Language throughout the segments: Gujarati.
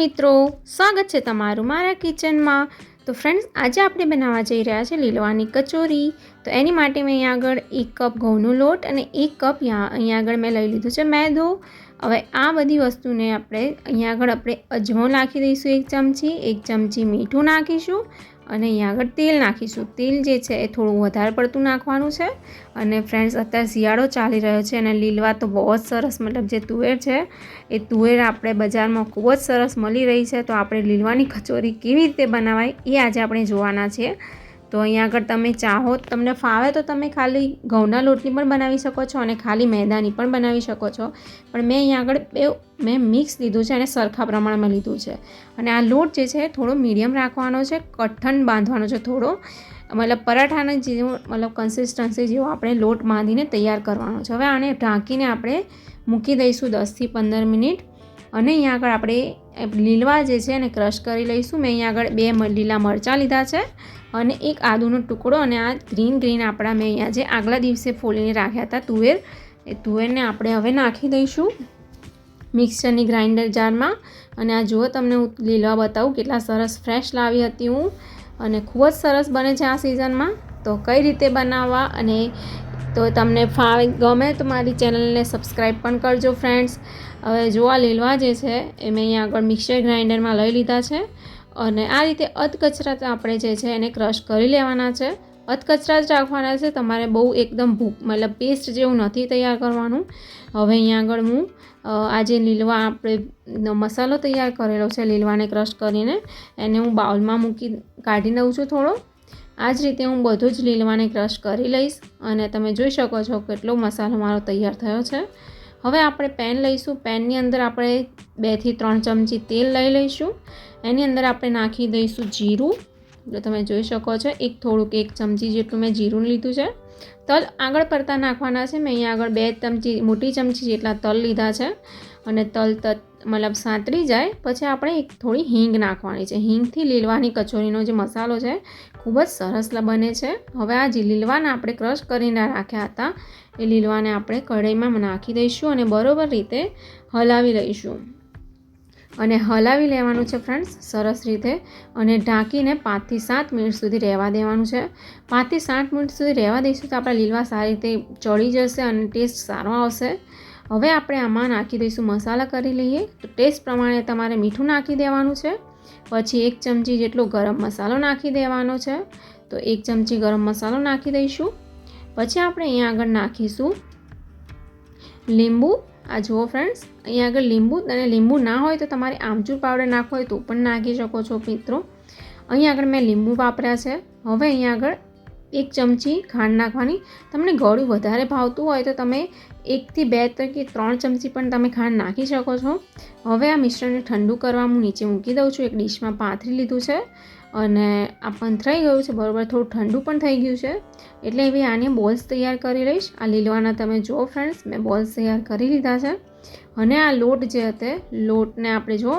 મિત્રો, સ્વાગત છે તમારું મારા કિચનમાં। તો ફ્રેન્ડ્સ, આજે આપણે બનાવવા જઈ રહ્યા છે લીલવાની કચોરી। તો એની માટે મેં અહીંયા આગળ 1 કપ ઘઉંનો લોટ અને 1 કપ અહીંયા આગળ મેં લઈ લીધું છે મેદો। હવે આ બધી વસ્તુને અહીંયા આગળ આપણે અજમો નાખી દઈશું 1 ચમચી, 1 ચમચી મીઠું નાખીશું અને અહીંયા આગળ તેલ નાખીશું। તેલ જે છે એ થોડું વધારે પડતું નાખવાનું છે। અને ફ્રેન્ડ્સ, અત્યારે શિયાળો ચાલી રહ્યો છે અને લીલવા તો બહુ જ સરસ, મતલબ જે તુવેર છે એ તુવેર આપણે બજારમાં ખૂબ જ સરસ મળી રહી છે। તો આપણે લીલવાની કચોરી કેવી રીતે બનાવાય એ આજે આપણે જોવાના છે। તો અહીંયા આગળ તમે ચાહો, તમને ફાવે તો તમે ખાલી ઘઉંના લોટની પણ બનાવી શકો છો અને ખાલી મેદાની પણ બનાવી શકો છો। પણ મેં અહીંયા આગળ મેં મિક્સ લીધું છે અને સરખા પ્રમાણમાં લીધું છે। અને આ લોટ જે છે થોડો મીડિયમ રાખવાનો છે, કઠણ બાંધવાનો છે થોડો, મતલબ પરાઠાના જેવું, મતલબ કન્સિસ્ટન્સી જેવો આપણે લોટ બાંધીને તૈયાર કરવાનો છે। હવે આને ઢાંકીને આપણે મૂકી દઈશું 10 થી 15 મિનિટ। અને અહીંયા આગળ આપણે લીલવા જે છે એને ક્રશ કરી લઈશું। મેં અહીંયા આગળ 2 લીલા મરચાં લીધા છે અને 1 આદુનો ટુકડો અને આ ગ્રીન આપણા મેં અહીંયા જે આગલા દિવસે ફોલીને રાખ્યા હતા તુવેર, એ તુવેરને આપણે હવે નાખી દઈશું મિક્સરની ગ્રાઇન્ડર જારમાં। અને આ જુઓ, તમને હું લીલવા બતાવું કેટલા સરસ ફ્રેશ લાવી હતી હું, અને ખૂબ જ સરસ બને છે આ સિઝનમાં। તો કઈ રીતે બનાવવા, અને તો તમને ગમે તો મારી ચેનલને સબસ્ક્રાઈબ પણ કરજો ફ્રેન્ડ્સ। હવે જો આ લીલવા જે છે એ મેં અહીંયા આગળ મિક્સર ગ્રાઇન્ડરમાં લઈ લીધા છે અને આ રીતે અધકચરા આપણે જે છે એને ક્રશ કરી લેવાના છે। અધકચરા જ રાખવાના છે, તમારે બહુ એકદમ મતલબ પેસ્ટ જેવું નથી તૈયાર કરવાનું। હવે અહીંયા આગળ હું આ જે લીલવા આપણે મસાલો તૈયાર કરેલો છે લીલવાને ક્રશ કરીને, એને હું બાઉલમાં કાઢી દઉં છું થોડો। આ જ રીતે હું બધું જ લીલવાને ક્રશ કરી લઈશ અને તમે જોઈ શકો છો કેટલો મસાલો મારો તૈયાર થયો છે। હવે આપણે પેન લઈશું, પેનની અંદર આપણે 2 થી 3 ચમચી તેલ લઈ લઈશું। એની અંદર આપણે નાખી દઈશું જીરું, તો તમે જોઈ શકો છો થોડુંક 1 ચમચી જેટલું મેં જીરું લીધું છે। તલ આગળ પડતા નાખવાના છે, મેં અહીંયા આગળ 2 મોટી ચમચી જેટલા તલ લીધા છે। અને તલ મતલબ સાંતળી જાય પછી આપણે થોડી હિંગ નાખવાની છે। હિંગથી લીલવાની કચોરીનો જે મસાલો છે ખૂબ જ સરસ બને છે। હવે આ જે લીલવાને આપણે ક્રશ કરીને રાખ્યા હતા એ લીલવાને આપણે કઢાઈમાં નાખી દઈશું અને બરોબર રીતે હલાવી લઈશું। અને હલાવી લેવાનું છે ફ્રેન્ડ્સ સરસ રીતે, અને ઢાંકીને 5 થી 7 મિનિટ સુધી રહેવા દેવાનું છે। 5 થી 7 મિનિટ સુધી રહેવા દઈશું તો આપણા લીલવા સારી રીતે ચડી જશે અને ટેસ્ટ સારો આવશે। હવે આપણે આમાં નાખી દઈશું મસાલા કરી લઈએ। તો ટેસ્ટ પ્રમાણે તમારે મીઠું નાખી દેવાનું છે, પછી 1 ચમચી જેટલો ગરમ મસાલો નાખી દેવાનો છે। તો 1 ચમચી ગરમ મસાલો નાખી દઈશું। પછી આપણે અહીંયા આગળ નાખીશું લીંબુ। આ જુઓ ફ્રેન્ડ્સ, અહીંયા આગળ લીંબુ ના હોય તો તમારે આમચૂર પાવડર નાખવો હોય તો પણ નાખી શકો છો મિત્રો। અહીંયા આગળ મેં લીંબુ વાપર્યા છે। હવે અહીંયા આગળ 1 ચમચી ખાંડ નાખવાની। તમને ગળ્યું વધારે ભાવતું હોય તો તમે 1 થી 2 કે 3 ચમચી પણ તમે ખાંડ નાખી શકો છો। હવે આ મિશ્રણને ઠંડુ કરવા હું નીચે મૂકી દઉં છું, એક ડીશમાં પાથરી લીધું છે અને આ પંથરાઈ ગયું છે બરાબર, થોડું ઠંડુ પણ થઈ ગયું છે, એટલે હવે આને બોલ્સ તૈયાર કરી લઈશ। આ લીલવાના તમે જુઓ ફ્રેન્ડ્સ, મેં બોલ્સ તૈયાર કરી લીધા છે। અને આ લોટ જે હતો, લોટને આપણે જુઓ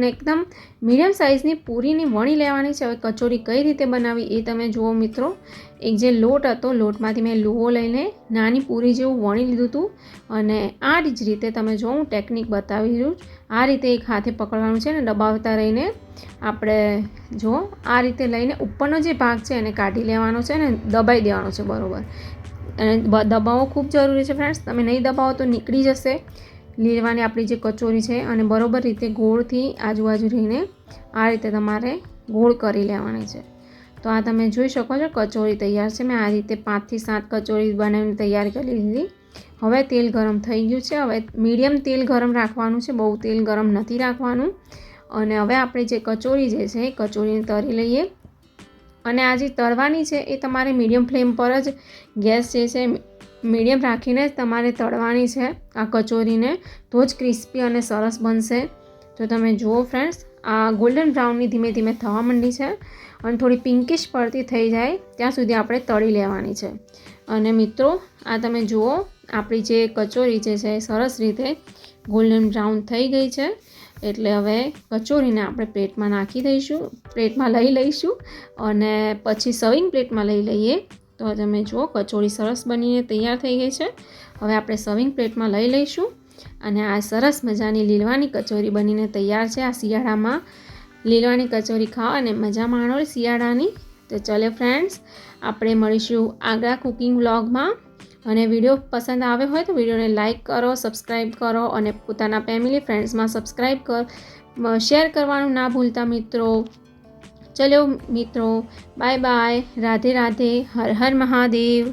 એકદમ મીડિયમ સાઇઝની પૂરીની વણી લેવાની છે। હવે કચોરી કઈ રીતે બનાવી એ તમે જુઓ મિત્રો। એક જે લોટ હતો, લોટમાંથી મેં લુઓ લઈને નાની પૂરી જેવું વણી લીધું હતું અને આ જ રીતે તમે જો હું ટેકનિક બતાવી રહ્યું, આ રીતે એક હાથે પકડવાનું છે ને દબાવતા રહીને આપણે જો આ રીતે લઈને ઉપરનો જે ભાગ છે એને કાઢી લેવાનો છે ને દબાઈ દેવાનો છે બરાબર। અને દબાવવો ખૂબ જરૂરી છે ફ્રેન્ડ્સ, તમે નહીં દબાવો તો નીકળી જશે લીલવાની આપણી જે કચોરી છે। અને બરાબર રીતે ગોળથી આજુબાજુ રહીને આ રીતે તમારે ગોળ કરી લેવાની છે। તો આ તમે જોઈ શકો છો કચોરી તૈયાર છે। મેં આ રીતે 5 થી 7 કચોરી બનાવીને તૈયાર કરી લીધી। હવે તેલ ગરમ થઈ ગયું છે, હવે મીડિયમ તેલ ગરમ રાખવાનું છે, બહુ તેલ ગરમ નથી રાખવાનું। અને હવે આપણે જે કચોરી જે છે એ કચોરીને તળી લઈએ। અને આ જે તળવાની છે એ તમારે મીડિયમ ફ્લેમ પર જ ગેસ જે છે મીડિયમ રાખીને જ તમારે તળવાની છે આ કચોરીને, તો જ ક્રિસ્પી અને સરસ બનશે। તો તમે જુઓ ફ્રેન્ડ્સ, આ ગોલ્ડન બ્રાઉનની ધીમે ધીમે થવા માંડી છે અને થોડી પિંકિશ પડતી થઈ જાય ત્યાં સુધી આપણે તળી લેવાની છે। અને મિત્રો, આ તમે જુઓ આપણી જે કચોરી જે છે સરસ રીતે ગોલ્ડન બ્રાઉન થઈ ગઈ છે, એટલે હવે કચોરીને આપણે પ્લેટમાં નાખી દઈશું, પ્લેટમાં લઈ લઈશું અને પછી સર્વિંગ પ્લેટમાં લઈ લઈએ। તો તમે જુઓ કચોરી સરસ બનીને તૈયાર થઈ ગઈ છે। હવે આપણે સર્વિંગ પ્લેટમાં લઈ લઈશું અને આ સરસ મજાની લીલવાની કચોરી બનીને તૈયાર છે. આ શિયાળામાં લીલવાની કચોરી ખાઓ અને મજા માણો શિયાળાની. તો ચલો ફ્રેન્ડ્સ, આપણે મળીશું આગલા કુકિંગ વ્લોગમાં. અને વિડીયો પસંદ આવ્યો હોય તો વિડીયોને લાઇક કરો, સબસ્ક્રાઈબ કરો અને પોતાના ફેમિલી ફ્રેન્ડ્સમાં સબસ્ક્રાઈબ શેર કરવાનું ના ભૂલતા મિત્રો. ચલો મિત્રો, બાય બાય, રાધે રાધે, હર હર મહાદેવ.